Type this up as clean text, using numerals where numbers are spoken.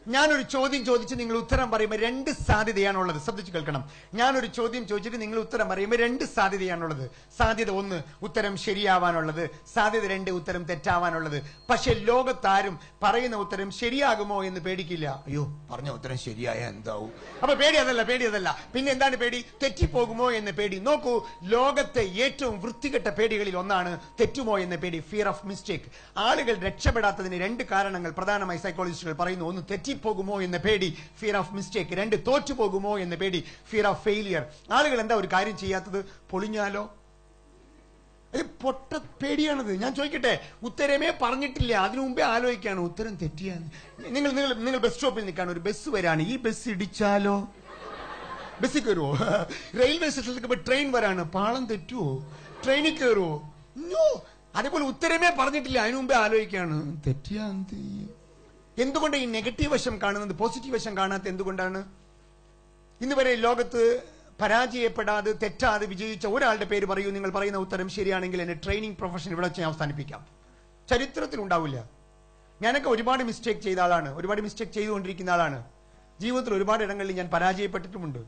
ഞാനൊരു ചോദ്യം ചോദിച്ച് നിങ്ങൾ ഉത്തരം പറയുമ്പോൾ രണ്ട് സാധ്യതയാണുള്ളത്. ശ്രദ്ധിച്ചു കേൾക്കണം. ഞാനൊരു ചോദ്യം ചോദിച്ചിട്ട് നിങ്ങൾ ഉത്തരം പറയുമ്പോൾ രണ്ട് സാധ്യതയാണുള്ളത്. സാധ്യത ഒന്ന്, ഉത്തരം ശരിയാവാനുള്ളത്. സാധ്യത രണ്ട്, ഉത്തരം തെറ്റാവാനുള്ളത്. പക്ഷെ ലോകത്താരും പറയുന്ന ഉത്തരം ശരിയാകുമോ എന്ന് പേടിക്കില്ല. അയ്യോ, പറഞ്ഞ ഉത്തരം ശരിയായ എന്താവും? അപ്പൊ പേടി അതല്ല. പിന്നെ എന്താണ് പേടി? തെറ്റിപ്പോകുമോ എന്ന് പേടി. നോക്കൂ, ലോകത്തെ ഏറ്റവും വൃത്തികെട്ട പേടികളിൽ ഒന്നാണ് തെറ്റുമോ എന്ന പേടി, ഫിയർ ഓഫ് മിസ്റ്റേക്ക്. ആളുകൾ രക്ഷപ്പെടാത്തതിന് രണ്ട് കാരണങ്ങൾ പ്രധാനമായി സൈക്കോളജിസ്റ്റുകൾ പറയുന്നു. ഒന്ന്, പോകുമോ എന്ന പേടി, ഫിയർ ഓഫ് മിസ്റ്റേക്ക്. രണ്ട്, തോറ്റു പോകുമോ എന്ന പേടി, ഫിയർ ഓഫ് ഫെയിലിയർ. ആളുകൾ എന്താ ഒരു കാര്യം ചെയ്യാത്തത്? പൊളിഞ്ഞാലോ? പൊട്ട പേടിയാണത്. ഞാൻ ചോദിക്കട്ടെ, ഉത്തരമേ പറഞ്ഞിട്ടില്ല, അതിനു മുമ്പേ ആലോചിക്കാണ് ഉത്തരം തെറ്റിയാണ്. നിങ്ങൾ ബസ് സ്റ്റോപ്പിൽ നിൽക്കാണ്, ഒരു ബസ് വരാണ്, ഈ ബസ് ഇടിച്ചാലോ? ബസ്സിൽ കയറുവോ? റെയിൽവേ സ്റ്റേഷനിലേക്ക് ട്രെയിൻ വരാണ്, പാളം തെറ്റുവോ? ട്രെയിനിൽ കയറുവോ? അതേപോലെ ഉത്തരമേ പറഞ്ഞിട്ടില്ല, അതിനു മുമ്പേ ആലോചിക്കാണ് തെറ്റിയാ. എന്തുകൊണ്ട് ഈ നെഗറ്റീവ് വശം കാണുന്നത്, പോസിറ്റീവ് വശം കാണാത്ത എന്തുകൊണ്ടാണ്? ഇന്ന് വരെ ലോകത്ത് പരാജയപ്പെടാതെ തെറ്റാതെ വിജയിച്ച ഒരാളുടെ പേര് പറയൂ. നിങ്ങൾ പറയുന്ന ഉത്തരം ശരിയാണെങ്കിൽ എന്നെ ട്രെയിനിങ് പ്രൊഫഷൻ ഇവിടെ വെച്ച് അവസാനിപ്പിക്കാം. ചരിത്രത്തിൽ ഉണ്ടാവില്ല. ഞാനൊക്കെ ഒരുപാട് മിസ്റ്റേക്ക് ചെയ്ത ആളാണ്, ഒരുപാട് മിസ്റ്റേക്ക് ചെയ്തുകൊണ്ടിരിക്കുന്ന ആളാണ്. ജീവിതത്തിൽ ഒരുപാട് ഇടങ്ങളിൽ ഞാൻ പരാജയപ്പെട്ടിട്ടുമുണ്ട്.